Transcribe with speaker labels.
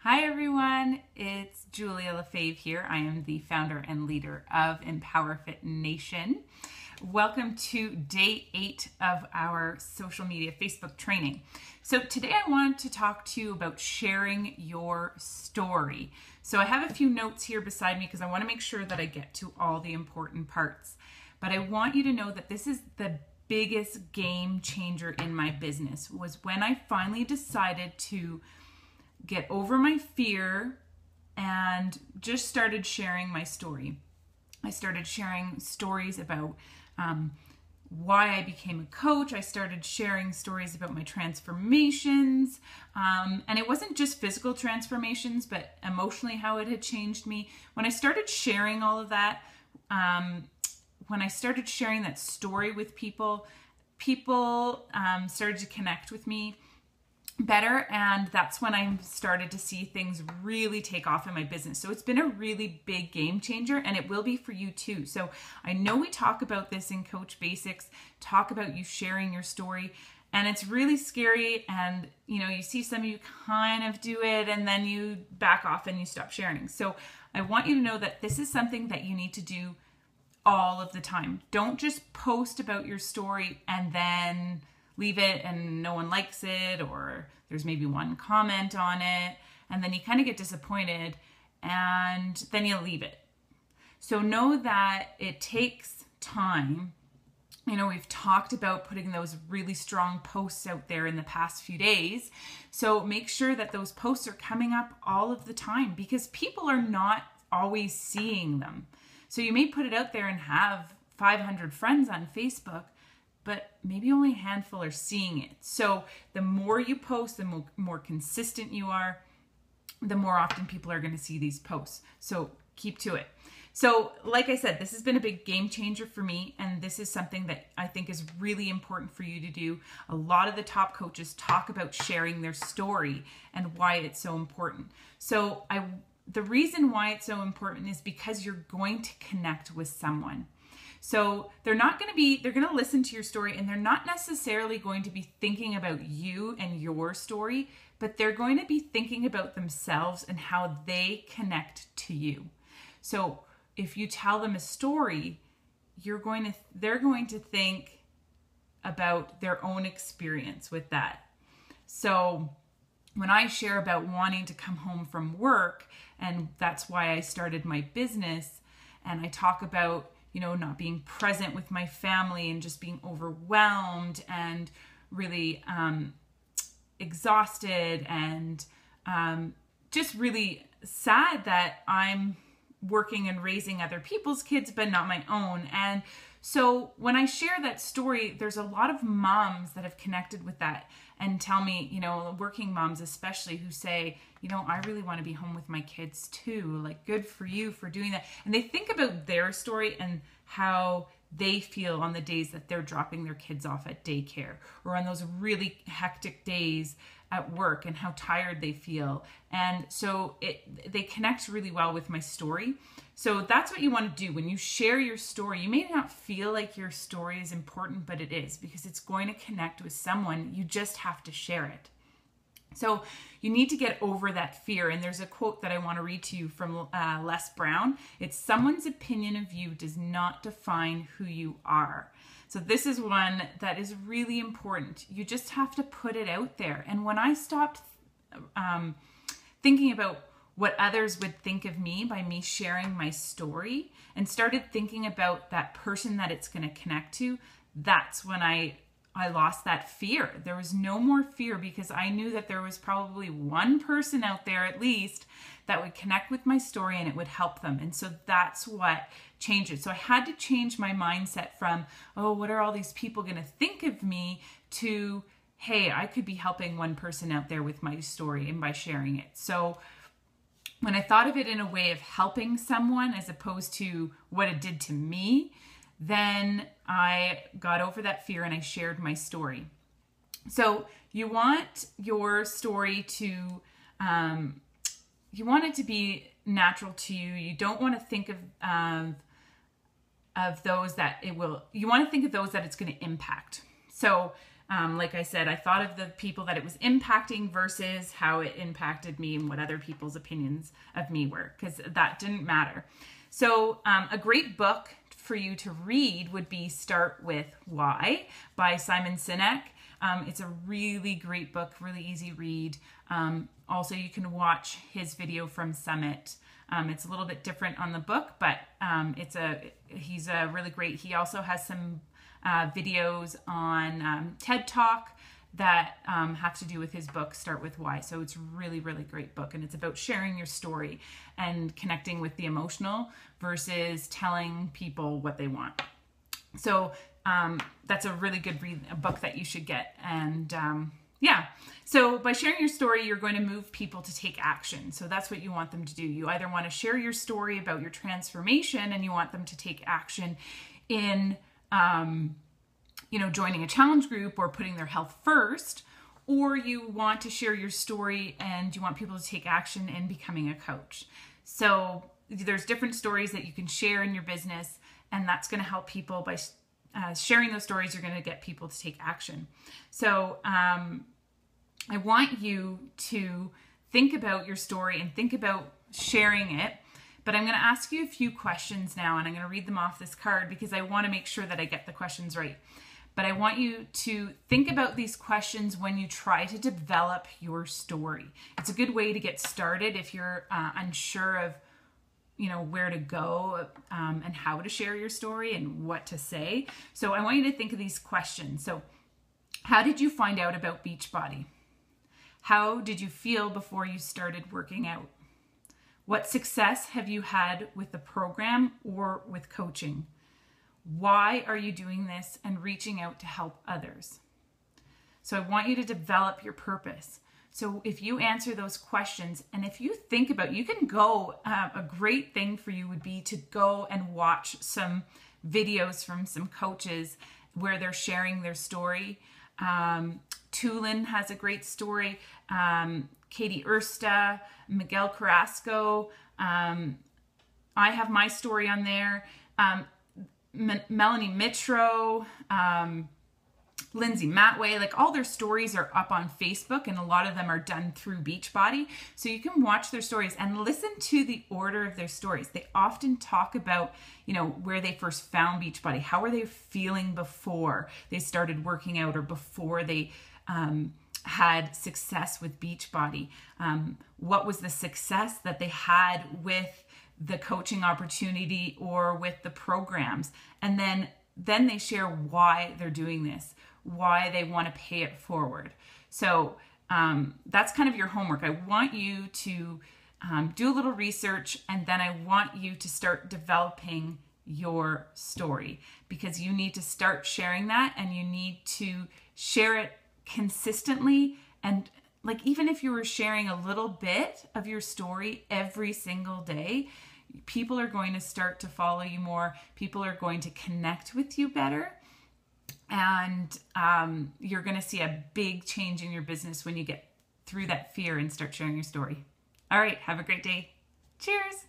Speaker 1: Hi everyone, it's Julia Lefaivre here. I am the founder and leader of EmpowerFit Nation. Welcome to day 8 of our social media Facebook training. So today I wanted to talk to you about sharing your story. So I have a few notes here beside me because I want to make sure that I get to all the important parts. But I want you to know that this is the biggest game changer in my business, was when I finally decided to get over my fear and just started sharing my story. I started sharing stories about why I became a coach. I started sharing stories about my transformations. And it wasn't just physical transformations, but emotionally how it had changed me. When I started sharing all of that, when I started sharing that story with people started to connect with me better, and that's when I started to see things really take off in my business. So it's been a really big game changer, and it will be for you too. So I know we talk about this in Coach Basics, talk about you sharing your story, and it's really scary, and you see some of you kind of do it and then you back off and you stop sharing. So I want you to know that this is something that you need to do all of the time. Don't just post about your story and then leave it and no one likes it, or there's maybe one comment on it, and then you kind of get disappointed and then you leave it. So know that it takes time. We've talked about putting those really strong posts out there in the past few days. So make sure that those posts are coming up all of the time, because people are not always seeing them. So you may put it out there and have 500 friends on Facebook, but maybe only a handful are seeing it. So the more you post, the more consistent you are, the more often people are going to see these posts. So keep to it. So like I said, this has been a big game changer for me, and this is something that I think is really important for you to do. A lot of the top coaches talk about sharing their story and why it's so important. So the reason why it's so important is because you're going to connect with someone. So they're going to listen to your story, and they're not necessarily going to be thinking about you and your story, but they're going to be thinking about themselves and how they connect to you. So if you tell them a story, they're going to think about their own experience with that. So when I share about wanting to come home from work, and that's why I started my business, and I talk about not being present with my family and just being overwhelmed and really exhausted and just really sad that I'm working and raising other people's kids, but not my own. And so when I share that story, there's a lot of moms that have connected with that and tell me, working moms especially, who say, I really want to be home with my kids too. Like, good for you for doing that. And they think about their story and how they feel on the days that they're dropping their kids off at daycare, or on those really hectic days at work, and how tired they feel. And so they connect really well with my story. So that's what you want to do when you share your story. You may not feel like your story is important, but it is, because it's going to connect with someone. You just have to share it. So you need to get over that fear. And there's a quote that I want to read to you from Les Brown. It's, "Someone's opinion of you does not define who you are." So this is one that is really important. You just have to put it out there. And when I stopped thinking about what others would think of me by me sharing my story, and started thinking about that person that it's going to connect to, that's when I lost that fear. There was no more fear, because I knew that there was probably one person out there at least that would connect with my story and it would help them. And so that's what changed it. So I had to change my mindset from, oh, what are all these people going to think of me, to, hey, I could be helping one person out there with my story and by sharing it. So when I thought of it in a way of helping someone as opposed to what it did to me, then I got over that fear and I shared my story. So you want your story to, you want it to be natural to you. You don't want to think of those that it will, you want to think of those that it's going to impact. So Like I said, I thought of the people that it was impacting versus how it impacted me and what other people's opinions of me were, because that didn't matter. So a great book for you to read would be Start With Why by Simon Sinek. It's a really great book, really easy read. Also, you can watch his video from Summit. It's a little bit different on the book, but he's a really great. He also has some videos on TED Talk that have to do with his book, Start With Why. So it's really, really great book. And it's about sharing your story and connecting with the emotional versus telling people what they want. So that's a really good a book that you should get. And yeah, so by sharing your story, you're going to move people to take action. So that's what you want them to do. You either want to share your story about your transformation and you want them to take action in joining a challenge group or putting their health first, or you want to share your story and you want people to take action in becoming a coach. So there's different stories that you can share in your business, and that's going to help people by sharing those stories. You're going to get people to take action. So I want you to think about your story and think about sharing it. But I'm going to ask you a few questions now, and I'm going to read them off this card because I want to make sure that I get the questions right. But I want you to think about these questions when you try to develop your story. It's a good way to get started if you're unsure of, where to go and how to share your story and what to say. So I want you to think of these questions. So, how did you find out about Beachbody? How did you feel before you started working out? What success have you had with the program or with coaching? Why are you doing this and reaching out to help others? So I want you to develop your purpose. So if you answer those questions, and if you think about, you can go, a great thing for you would be to go and watch some videos from some coaches where they're sharing their story. Tulin has a great story. Katie Ersta, Miguel Carrasco. I have my story on there. Melanie Mitro, Lindsay Matway, like all their stories are up on Facebook, and a lot of them are done through Beachbody. So you can watch their stories and listen to the order of their stories. They often talk about, where they first found Beachbody. How were they feeling before they started working out or before they had success with Beachbody? What was the success that they had with the coaching opportunity or with the programs? And then they share why they're doing this, why they want to pay it forward. So that's kind of your homework. I want you to do a little research, and then I want you to start developing your story, because you need to start sharing that, and you need to share it consistently. And like, even if you were sharing a little bit of your story every single day, people are going to start to follow you more. People are going to connect with you better. And you're going to see a big change in your business when you get through that fear and start sharing your story. All right, have a great day. Cheers.